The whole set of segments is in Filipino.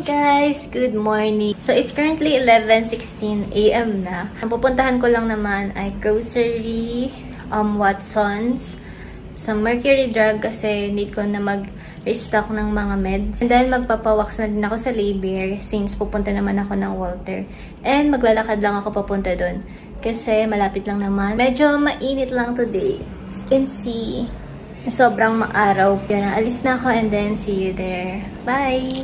Guys, good morning. So, it's currently 11:16 AM na. Ang pupuntahan ko lang naman ay grocery, Watsons, sa Mercury Drug kasi need ko na mag-restock ng mga meds. And then, magpapawax na din ako sa labor since pupunta naman ako ng Walter. And maglalakad lang ako papunta doon kasi malapit lang naman. Medyo mainit lang today. As you can see, sobrang maaraw. Yun, alis na ako and then see you there. Bye!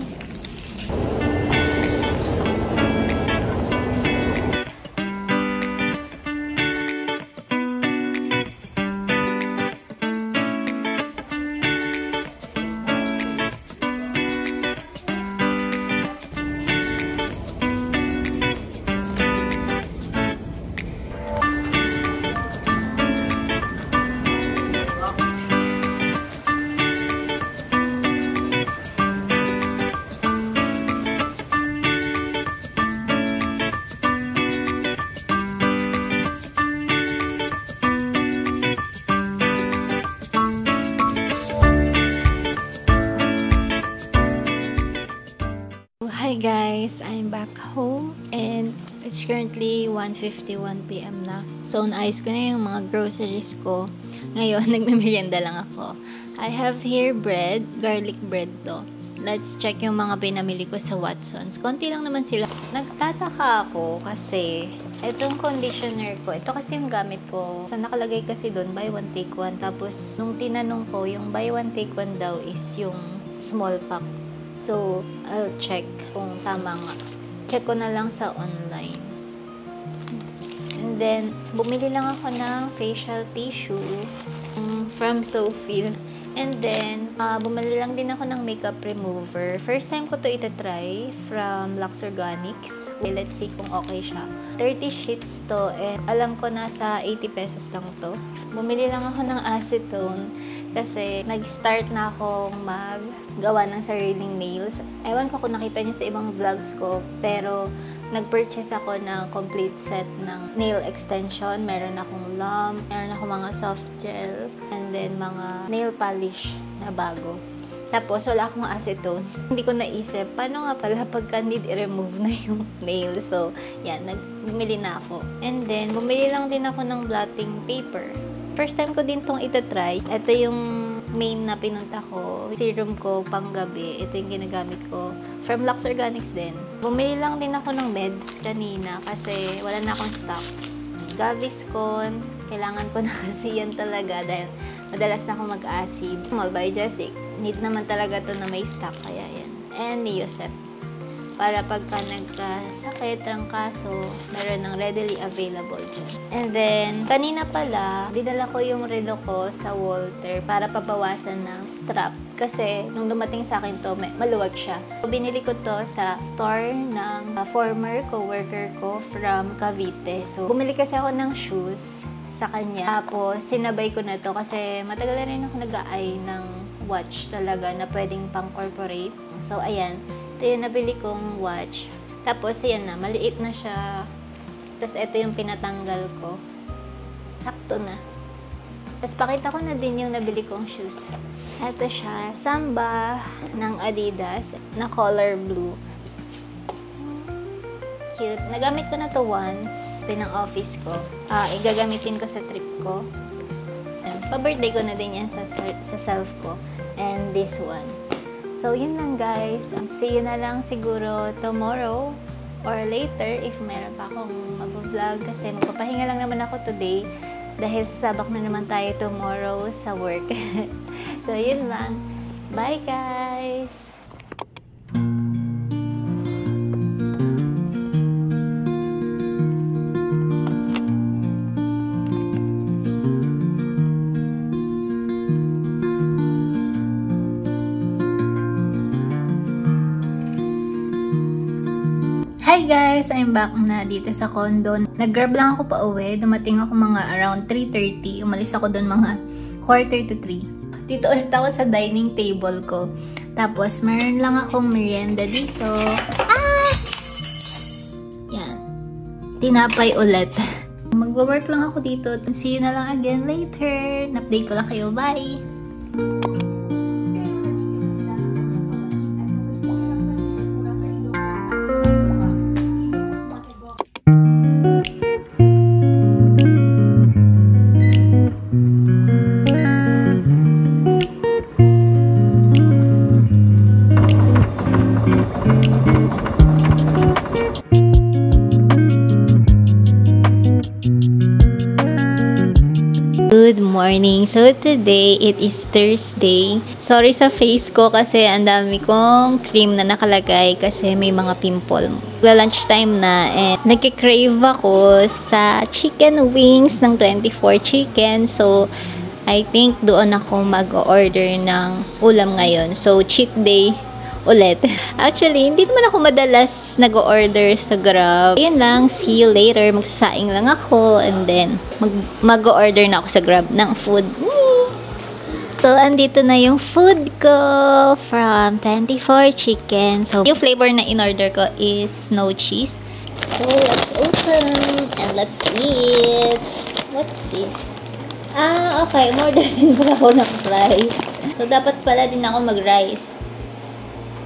Hi guys, I'm back home and it's currently 1:51 PM na. So, naayos ko na yung mga groceries ko. Ngayon, nagme-merienda lang ako. I have here bread, garlic bread to. Let's check yung mga pinamili ko sa Watsons. Konti lang naman sila. Nagtataka ako kasi itong conditioner ko, ito kasi yung gamit ko. So, nakalagay kasi doon, buy one take one. Tapos, nung tinanong ko, yung buy one take one daw is yung small pack. So, I'll check kung tama nga. Check ko na lang sa online. And then, bumili lang ako ng facial tissue from Sofil. And then, bumili lang din ako ng makeup remover. First time ko to itatry from Lux Organics. Okay, let's see kung okay siya. 30 sheets to and alam ko nasa 80 pesos lang to. Bumili lang ako ng acetone kasi nag-start na akong maggawa ng sariling nails. Ewan ko kung nakita niyo sa ibang vlogs ko, pero nag-purchase ako ng complete set ng nail extension. Meron akong lump, meron akong mga soft gel, and then mga nail polish na bago. Tapos, wala akong acetone. Hindi ko naisip, paano nga pala pagka need i-remove na yung nail. So, yan, bumili na ako. And then, bumili lang din ako ng blotting paper. First time ko din tong itatry. Ito yung main na pinunta ko. Serum ko pang gabi. Ito yung ginagamit ko. From Lux Organics din. Bumili lang din ako ng meds kanina kasi wala na akong stock. Gaviscon. Kailangan ko na kasi yan talaga dahil madalas na ako mag-acid. Malbiogesic. Need naman talaga to na may stock. Kaya yan. And Neosep. Para pagka nagkasakit, trangkaso, meron ng readily available dyan. And then, kanina pala, dinala ko yung relo ko sa Walter para pabawasan ng strap. Kasi, nung dumating sa akin to, maluwag siya. So, binili ko to sa store ng former co-worker ko from Cavite. So, bumili kasi ako ng shoes sa kanya. Tapos, sinabay ko na to kasi matagal na rin ako nag-a-eye ng watch talaga na pwedeng pang-corporate. So, ayan. Ito yung nabili kong watch. Tapos, yan na. Maliit na siya. Tapos, ito yung pinatanggal ko. Sakto na. Tapos, pakita ko na din yung nabili kong shoes. Ito siya. Samba ng Adidas na color blue. Cute. Nagamit ko na to once. Pinang-office ko. Igagamitin ko sa trip ko. Pa-birthday ko na din yan sa self ko. And this one. So, yun lang guys. See you na lang siguro tomorrow or later if meron pa akong mag-vlog kasi magpapahinga lang naman ako today dahil sasabak na naman tayo tomorrow sa work. So, yun lang. Bye guys! Hi guys! I'm back na dito sa condo. Nag-grab lang ako pa uwi. Dumating ako mga around 3:30. Umalis ako doon mga 2:45. Dito ulit ako sa dining table ko. Tapos, meron lang akong merienda dito. Yan. Tinapay ulit. Magwo-work lang ako dito. See you na lang again later. Na-update ko lang kayo. Bye! morning. So today, it is Thursday. Sorry sa face ko kasi ang dami kong cream na nakalagay kasi may mga pimple. Lunch time na and nagkikrave ako sa chicken wings ng 24 chicken. So, I think doon ako mag-order ng ulam ngayon. So, cheat day ulit. Actually, hindi naman ako madalas nag-order sa Grab. Yun lang, see you later. Magsasaing lang ako and then mag-order na ako sa Grab ng food. So, andito na yung food ko from 24 chicken. So, yung flavor na in-order ko is no cheese. So, let's open and let's eat. What's this? Okay. Umorder din pala ako ng rice. So, dapat pala din ako mag-rice.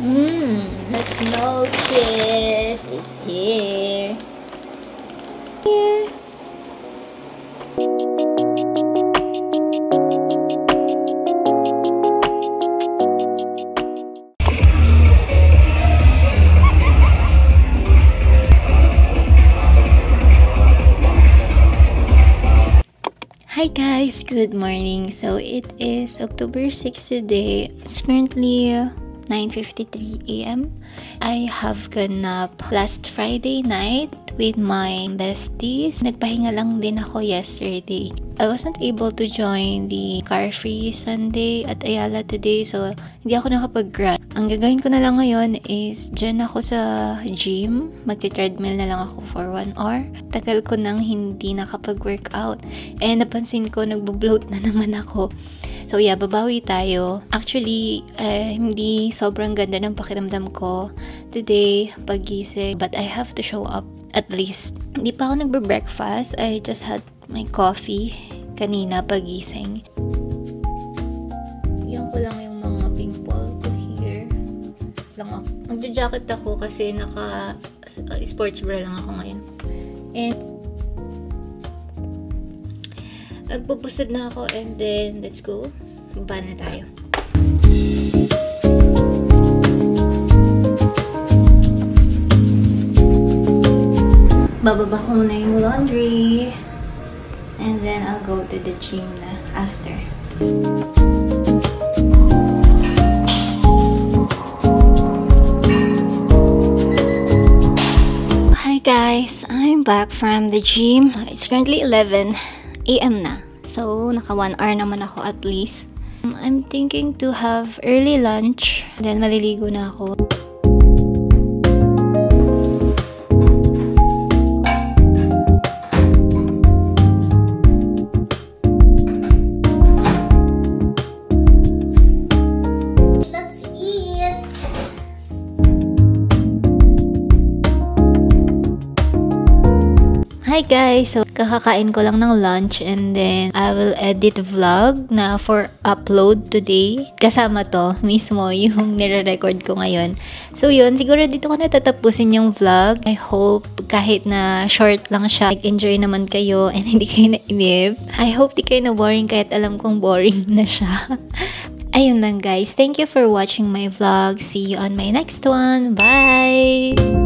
The snow cheese is here. Hi guys, good morning. So it is October 6 today. It's currently 9:53 a.m. I have gone up last Friday night with my besties. Nagpahinga lang din ako yesterday. I wasn't able to join the car-free Sunday at Ayala today, so hindi ako nakapag-run. Ang gagawin ko na lang ngayon is dyan ako sa gym. Magti-treadmill na lang ako for 1 hour. Tagal ko nang hindi nakapag-workout. And napansin ko, nagbo-bloat na naman ako. So yeah, babawi tayo. Actually, hindi sobrang ganda ng pakiramdam ko today pagising. But I have to show up at least. Hindi pa ako nagbe-breakfast. I just had my coffee kanina pagising. Yan ko lang yung mga pimple ko here. Lang ako. Magja-jacket ako kasi naka sports bra lang ako ngayon. And nagpupusad na ako and then let's go. Baba na tayo. Bababa ko muna yung laundry and then I'll go to the gym na after. Hi guys, I'm back from the gym. It's currently 11 a.m. na. So, naka 1 hour naman ako at least. I'm thinking to have early lunch. Then, maliligo na ako. Let's eat! Hi guys! So, kakakain ko lang ng lunch and then I will edit vlog na for upload today. Kasama to mismo yung nire-record ko ngayon. So yun, siguro dito ko natatapusin yung vlog. I hope kahit na short lang siya, enjoy naman kayo and hindi kayo nainip. I hope di kayo na boring kahit alam kong boring na siya. Ayun lang guys. Thank you for watching my vlog. See you on my next one. Bye!